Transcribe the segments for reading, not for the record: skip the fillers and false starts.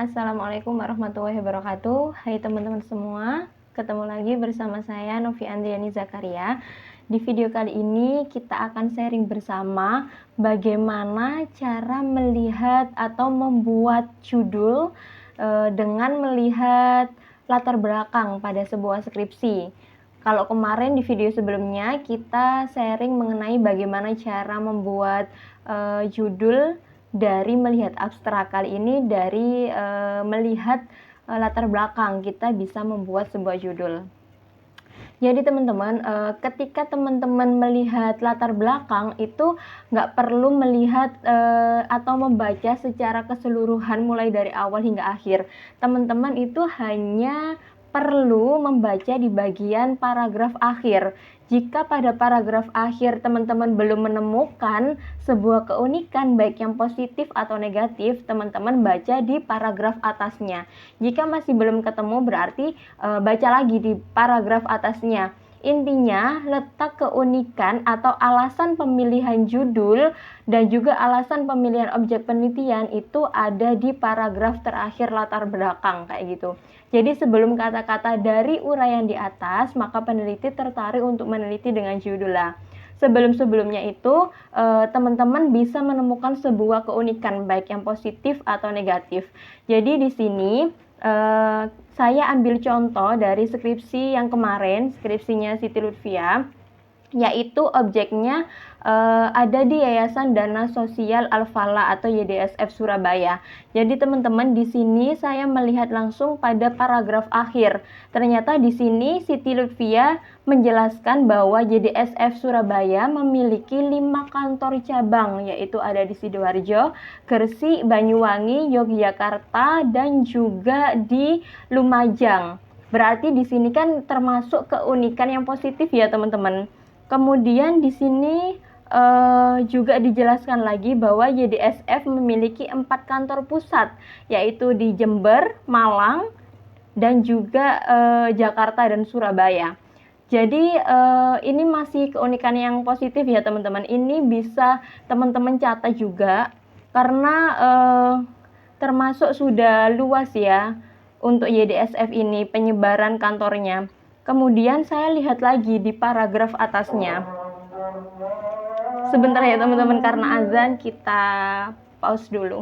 Assalamualaikum warahmatullahi wabarakatuh. Hai teman-teman semua, ketemu lagi bersama saya Novi Andriani Zakaria. Di video kali ini kita akan sharing bersama bagaimana cara melihat atau membuat judul dengan melihat latar belakang pada sebuah skripsi. Kalau kemarin di video sebelumnya kita sharing mengenai bagaimana cara membuat judul dari melihat abstrak. Kali ini dari melihat latar belakang kita bisa membuat sebuah judul. Jadi teman-teman, ketika teman-teman melihat latar belakang itu nggak perlu melihat atau membaca secara keseluruhan mulai dari awal hingga akhir. Teman-teman itu hanya perlu membaca di bagian paragraf akhir. Jika pada paragraf akhir teman-teman belum menemukan sebuah keunikan baik yang positif atau negatif, teman-teman baca di paragraf atasnya. Jika masih belum ketemu berarti baca lagi di paragraf atasnya. Intinya, letak keunikan atau alasan pemilihan judul dan juga alasan pemilihan objek penelitian itu ada di paragraf terakhir latar belakang kayak gitu. Jadi sebelum kata-kata dari uraian di atas, maka peneliti tertarik untuk meneliti dengan judul lah. Sebelum-sebelumnya itu, teman-teman bisa menemukan sebuah keunikan baik yang positif atau negatif. Jadi di sini saya ambil contoh dari skripsi yang kemarin, skripsinya Siti Lutfia, yaitu objeknya ada di Yayasan Dana Sosial Al-Falah atau YDSF Surabaya. Jadi teman-teman di sini saya melihat langsung pada paragraf akhir. Ternyata di sini Siti Lutfia menjelaskan bahwa YDSF Surabaya memiliki 5 kantor cabang, yaitu ada di Sidoarjo, Gresik, Banyuwangi, Yogyakarta, dan juga di Lumajang. Berarti di sini kan termasuk keunikan yang positif ya teman-teman. Kemudian di sini juga dijelaskan lagi bahwa YDSF memiliki 4 kantor pusat, yaitu di Jember, Malang, dan juga Jakarta dan Surabaya. Jadi ini masih keunikan yang positif ya teman-teman. Ini bisa teman-teman catat juga karena termasuk sudah luas ya untuk YDSF ini penyebaran kantornya. Kemudian saya lihat lagi di paragraf atasnya. Sebentar ya teman-teman, karena azan kita pause dulu.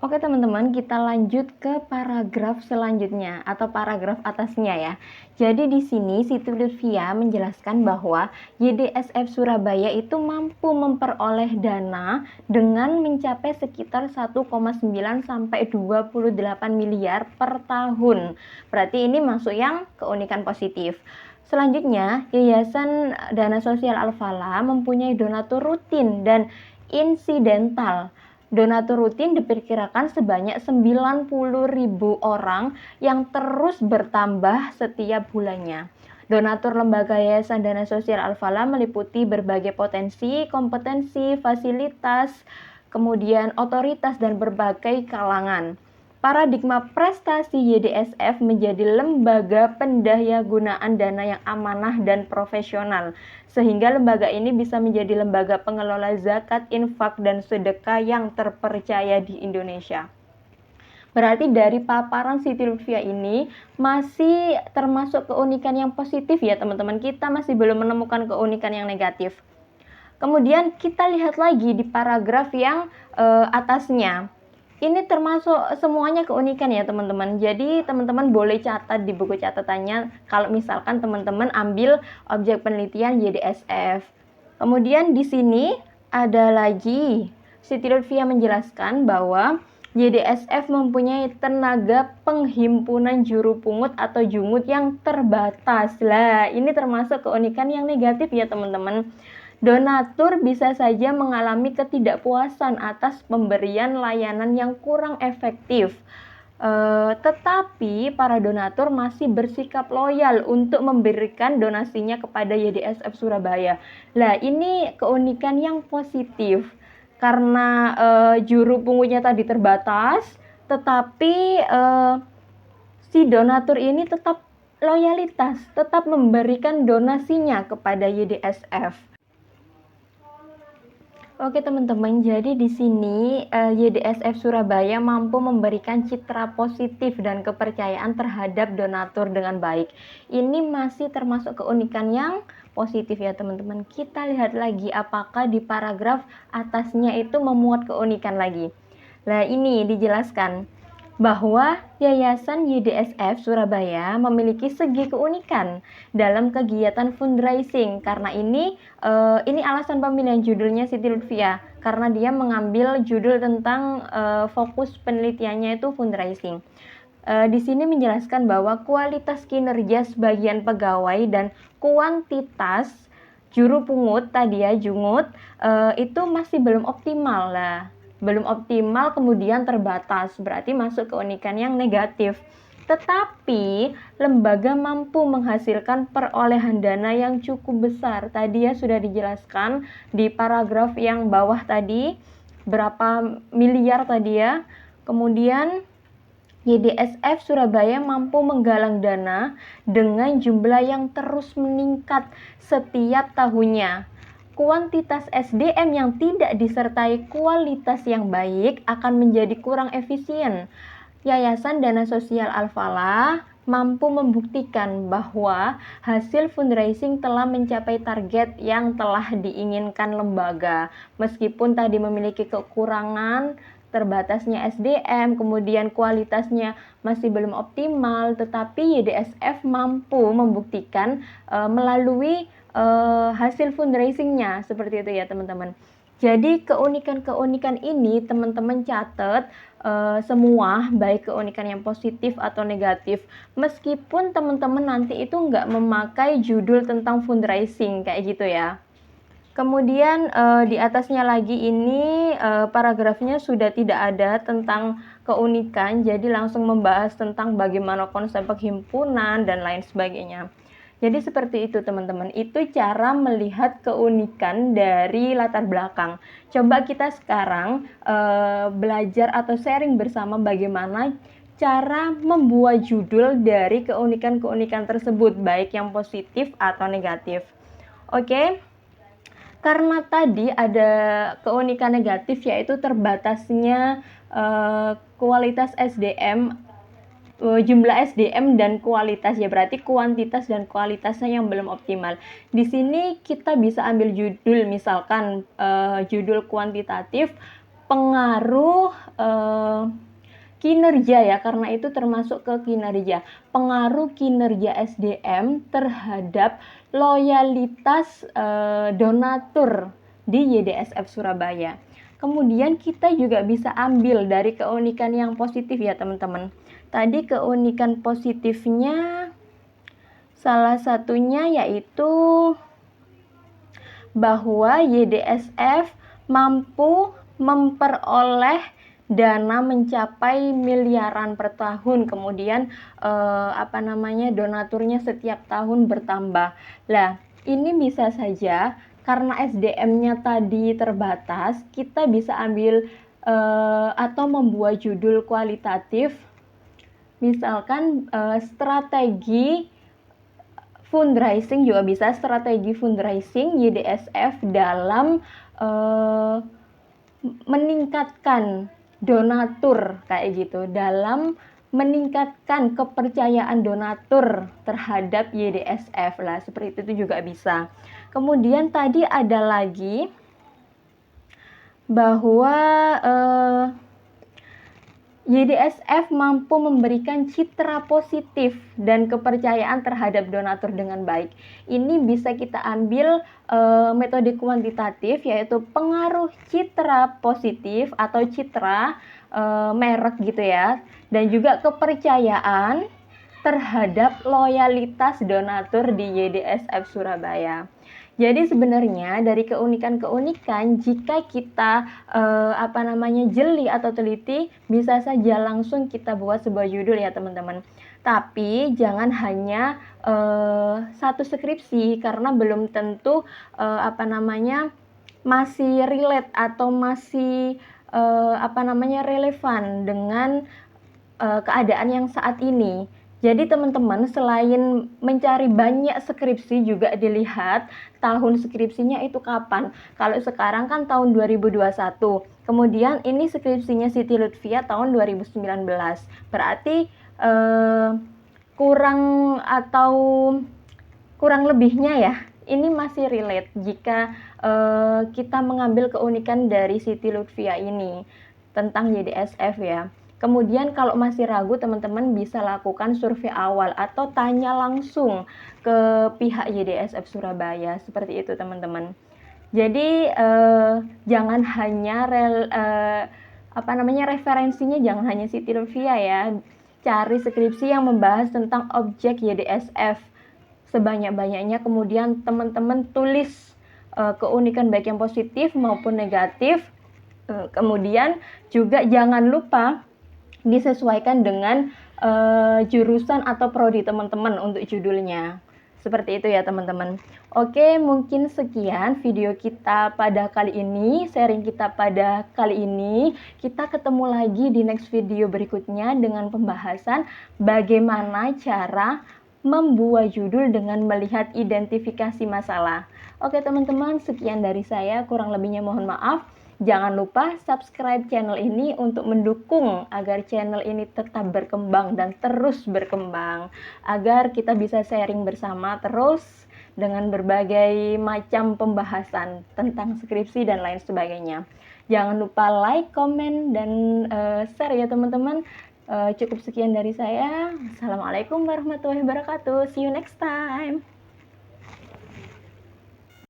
Oke teman-teman, kita lanjut ke paragraf selanjutnya atau paragraf atasnya ya. Jadi di sini Siti Lutfia menjelaskan bahwa YDSF Surabaya itu mampu memperoleh dana dengan mencapai sekitar 1,9 sampai 28 miliar per tahun. Berarti ini masuk yang keunikan positif. Selanjutnya, Yayasan Dana Sosial Al-Falah mempunyai donatur rutin dan insidental. Donatur rutin diperkirakan sebanyak 90.000 orang yang terus bertambah setiap bulannya. Donatur lembaga Yayasan Dana Sosial Al-Falah meliputi berbagai potensi, kompetensi, fasilitas, kemudian otoritas dan berbagai kalangan. Paradigma prestasi YDSF menjadi lembaga pendayagunaan dana yang amanah dan profesional, sehingga lembaga ini bisa menjadi lembaga pengelola zakat, infak, dan sedekah yang terpercaya di Indonesia. Berarti dari paparan Siti Lutfia ini masih termasuk keunikan yang positif ya teman-teman. Kita masih belum menemukan keunikan yang negatif. Kemudian kita lihat lagi di paragraf yang atasnya. Ini termasuk semuanya keunikan ya teman-teman. Jadi teman-teman boleh catat di buku catatannya kalau misalkan teman-teman ambil objek penelitian YDSF. Kemudian di sini ada lagi Siti Lutfia menjelaskan bahwa YDSF mempunyai tenaga penghimpunan juru pungut atau jungut yang terbatas. Lah, ini termasuk keunikan yang negatif ya teman-teman. Donatur bisa saja mengalami ketidakpuasan atas pemberian layanan yang kurang efektif. Tetapi para donatur masih bersikap loyal untuk memberikan donasinya kepada YDSF Surabaya. Lah, ini keunikan yang positif karena juru pungutnya tadi terbatas, tetapi si donatur ini tetap loyalitas, tetap memberikan donasinya kepada YDSF. Oke teman-teman, jadi di sini YDSF Surabaya mampu memberikan citra positif dan kepercayaan terhadap donatur dengan baik. Ini masih termasuk keunikan yang positif ya teman-teman. Kita lihat lagi apakah di paragraf atasnya itu memuat keunikan lagi. Nah, ini dijelaskan bahwa Yayasan YDSF Surabaya memiliki segi keunikan dalam kegiatan fundraising. Karena ini alasan pemilihan judulnya Siti Lutfia, karena dia mengambil judul tentang fokus penelitiannya itu fundraising. Di sini menjelaskan bahwa kualitas kinerja sebagian pegawai dan kuantitas juru pungut tadi ya, jungut, itu masih belum optimal lah. Belum optimal, kemudian terbatas, berarti masuk keunikan yang negatif. Tetapi lembaga mampu menghasilkan perolehan dana yang cukup besar. Tadi ya sudah dijelaskan di paragraf yang bawah tadi, berapa miliar tadi ya. Kemudian YDSF Surabaya mampu menggalang dana dengan jumlah yang terus meningkat setiap tahunnya. Kuantitas SDM yang tidak disertai kualitas yang baik akan menjadi kurang efisien. Yayasan Dana Sosial Al-Falah mampu membuktikan bahwa hasil fundraising telah mencapai target yang telah diinginkan lembaga. Meskipun tadi memiliki kekurangan, terbatasnya SDM, kemudian kualitasnya masih belum optimal, tetapi YDSF mampu membuktikan melalui hasil fundraisingnya, seperti itu ya teman-teman. Jadi keunikan-keunikan ini teman-teman catat semua, baik keunikan yang positif atau negatif, meskipun teman-teman nanti itu nggak memakai judul tentang fundraising kayak gitu ya. Kemudian di atasnya lagi ini paragrafnya sudah tidak ada tentang keunikan, jadi langsung membahas tentang bagaimana konsep penghimpunan dan lain sebagainya. Jadi seperti itu teman-teman, itu cara melihat keunikan dari latar belakang. Coba kita sekarang belajar atau sharing bersama bagaimana cara membuat judul dari keunikan-keunikan tersebut, baik yang positif atau negatif. Oke? Karena tadi ada keunikan negatif, yaitu terbatasnya kualitas SDM, jumlah SDM dan kualitas ya, berarti kuantitas dan kualitasnya yang belum optimal. Di sini kita bisa ambil judul, misalkan judul kuantitatif, pengaruh kinerja ya, karena itu termasuk ke kinerja. Pengaruh kinerja SDM terhadap loyalitas donatur di YDSF Surabaya. Kemudian kita juga bisa ambil dari keunikan yang positif ya teman-teman. Tadi keunikan positifnya salah satunya yaitu bahwa YDSF mampu memperoleh dana mencapai miliaran per tahun, kemudian donaturnya setiap tahun bertambah. Lah, ini bisa saja karena SDM-nya tadi terbatas, kita bisa ambil atau membuat judul kualitatif, misalkan strategi fundraising juga bisa, strategi fundraising YDSF dalam meningkatkan donatur kayak gitu, dalam meningkatkan kepercayaan donatur terhadap YDSF lah, seperti itu juga bisa. Kemudian tadi ada lagi bahwa YDSF mampu memberikan citra positif dan kepercayaan terhadap donatur dengan baik. Ini bisa kita ambil metode kuantitatif, yaitu pengaruh citra positif atau citra merek gitu ya, dan juga kepercayaan terhadap loyalitas donatur di YDSF Surabaya. Jadi sebenarnya dari keunikan-keunikan, jika kita jeli atau teliti, bisa saja langsung kita buat sebuah judul ya teman-teman. Tapi jangan hanya satu skripsi, karena belum tentu masih relate atau masih relevan dengan keadaan yang saat ini. Jadi teman-teman selain mencari banyak skripsi juga dilihat tahun skripsinya itu kapan. Kalau sekarang kan tahun 2021. Kemudian ini skripsinya Siti Lutfia tahun 2019. Berarti kurang atau kurang lebihnya ya, ini masih relate jika kita mengambil keunikan dari Siti Lutfia ini tentang YDSF ya. Kemudian kalau masih ragu, teman-teman bisa lakukan survei awal atau tanya langsung ke pihak YDSF Surabaya, seperti itu teman-teman. Jadi jangan hanya referensinya jangan hanya Siti Lutfia ya. Cari skripsi yang membahas tentang objek YDSF sebanyak-banyaknya, kemudian teman-teman tulis keunikan baik yang positif maupun negatif. Kemudian juga jangan lupa disesuaikan dengan jurusan atau prodi teman-teman untuk judulnya. Seperti itu ya teman-teman. Oke, mungkin sekian video kita pada kali ini, sharing kita pada kali ini. Kita ketemu lagi di next video berikutnya dengan pembahasan bagaimana cara membuat judul dengan melihat identifikasi masalah. Oke teman-teman, sekian dari saya, kurang lebihnya mohon maaf. Jangan lupa subscribe channel ini untuk mendukung agar channel ini tetap berkembang dan terus berkembang, agar kita bisa sharing bersama terus dengan berbagai macam pembahasan tentang skripsi dan lain sebagainya. Jangan lupa like, komen, dan share ya teman-teman. Cukup sekian dari saya. Assalamualaikum warahmatullahi wabarakatuh. See you next time.